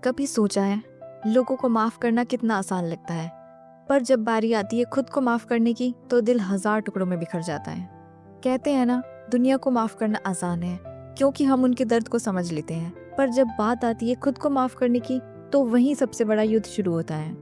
कभी सोचा है लोगों को माफ करना कितना आसान लगता है, पर जब बारी आती है खुद को माफ करने की तो दिल हजार टुकड़ों में बिखर जाता है। कहते हैं ना, दुनिया को माफ करना आसान है क्योंकि हम उनके दर्द को समझ लेते हैं, पर जब बात आती है खुद को माफ करने की तो वहीं सबसे बड़ा युद्ध शुरू होता है।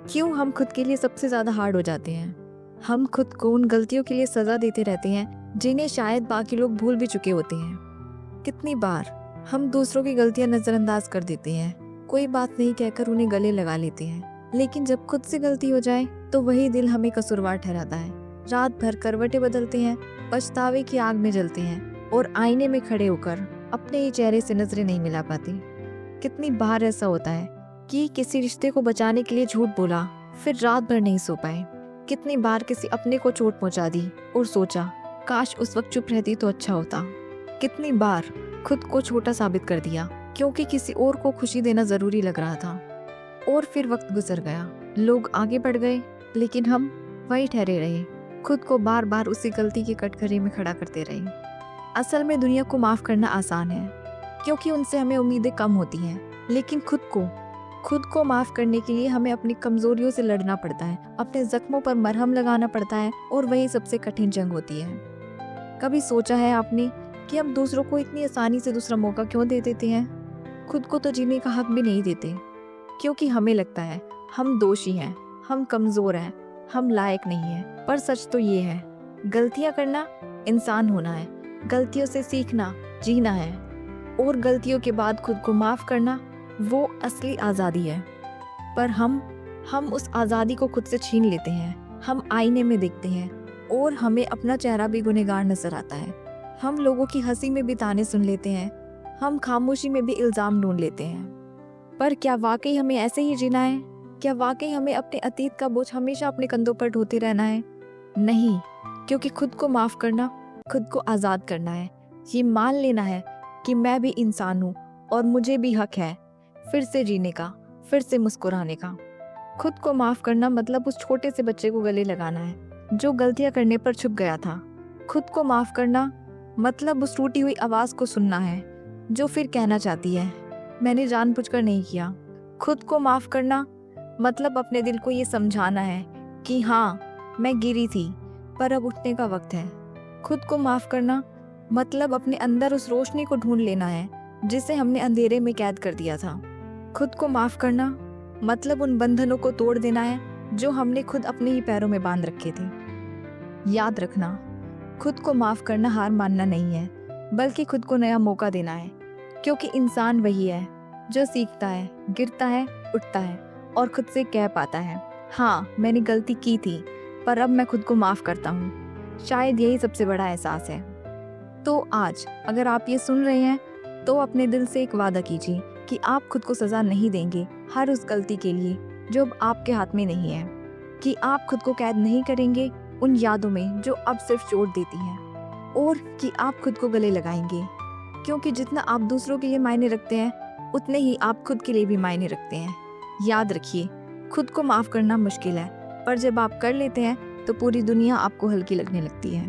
क्यों हम खुद के लिए सबसे ज्यादा हार्ड हो जाते हैं? हम खुद को उन गलतियों के लिए सजा देते रहते हैं जिन्हें शायद बाकी लोग भूल भी चुके होते हैं। कितनी बार हम दूसरों की गलतियां नजरअंदाज कर देते हैं, कोई बात नहीं कहकर उन्हें गले लगा लेते हैं, लेकिन जब खुद से गलती हो जाए तो वही दिल हमें कसूरवार ठहराता है। रात भर करवटें बदलते हैं, पछतावे की आग में जलते हैं और आईने में खड़े होकर अपने ही चेहरे से नजरें नहीं मिला पाते। कितनी बार ऐसा होता है कि किसी रिश्ते को बचाने के लिए झूठ बोला, फिर रात भर नहीं सो पाए। कितनी बार किसी अपने को चोट पहुंचा दी और सोचा काश उस वक्त चुप रहती तो अच्छा होता। कितनी बार खुद को छोटा साबित कर दिया क्योंकि किसी और को खुशी देना जरूरी लग रहा था, और फिर वक्त गुजर गया, लोग आगे बढ़ गए लेकिन हम वही ठहरे रहे, खुद को बार बार उसी गलती की कटघरे में खड़ा करते रहे। असल में दुनिया को माफ करना आसान है क्योंकि उनसे हमें उम्मीदें कम होती हैं, लेकिन खुद को माफ करने के लिए हमें अपनी कमजोरियों से लड़ना पड़ता है, अपने जख्मों पर मरहम लगाना पड़ता है, और वही सबसे कठिन जंग होती है। कभी सोचा है आपने कि हम दूसरों को इतनी आसानी से दूसरा मौका क्यों दे देते हैं? खुद को तो जीने का हक भी नहीं देते क्योंकि हमें लगता है हम दोषी हैं, हम कमजोर हैं, हम लायक नहीं हैं। पर सच तो ये है, गलतियां करना इंसान होना है, गलतियों से सीखना जीना है, और गलतियों के बाद खुद को माफ करना वो असली आज़ादी है। पर हम उस आज़ादी को खुद से छीन लेते हैं। हम आईने में देखते हैं और हमें अपना चेहरा भी गुनहगार नजर आता है। हम लोगों की हंसी में भी ताने सुन लेते हैं, हम खामोशी में भी इल्जाम ढूंढ लेते हैं। पर क्या वाकई हमें ऐसे ही जीना है? क्या वाकई हमें अपने अतीत का बोझ हमेशा अपने कंधों पर ढोते रहना है? नहीं, क्योंकि खुद को माफ करना खुद को आज़ाद करना है। ये मान लेना है कि मैं भी इंसान हूँ और मुझे भी हक है फिर से जीने का, फिर से मुस्कुराने का। खुद को माफ करना मतलब उस छोटे से बच्चे को गले लगाना है जो गलतियां करने पर छुप गया था। खुद को माफ करना मतलब उस टूटी हुई आवाज को सुनना है जो फिर कहना चाहती है मैंने जानबूझकर नहीं किया। खुद को माफ करना मतलब अपने दिल को ये समझाना है कि हाँ, मैं गिरी थी पर अब उठने का वक्त है। खुद को माफ करना मतलब अपने अंदर उस रोशनी को ढूंढ लेना है जिसे हमने अंधेरे में कैद कर दिया था। खुद को माफ करना मतलब उन बंधनों को तोड़ देना है जो हमने खुद अपने ही पैरों में बांध रखे थे। याद रखना, खुद को माफ करना हार मानना नहीं है, बल्कि खुद को नया मौका देना है, क्योंकि इंसान वही है जो सीखता है, गिरता है, उठता है और खुद से कह पाता है हाँ, मैंने गलती की थी पर अब मैं खुद को माफ करता हूँ। शायद यही सबसे बड़ा एहसास है। तो आज अगर आप ये सुन रहे हैं तो अपने दिल से एक वादा कीजिए कि आप खुद को सजा नहीं देंगे हर उस गलती के लिए जो अब आपके हाथ में नहीं है, कि आप खुद को कैद नहीं करेंगे उन यादों में जो अब सिर्फ चोट देती हैं, और कि आप खुद को गले लगाएंगे, क्योंकि जितना आप दूसरों के लिए मायने रखते हैं उतने ही आप खुद के लिए भी मायने रखते हैं। याद रखिए, खुद को माफ करना मुश्किल है, पर जब आप कर लेते हैं तो पूरी दुनिया आपको हल्की लगने लगती है।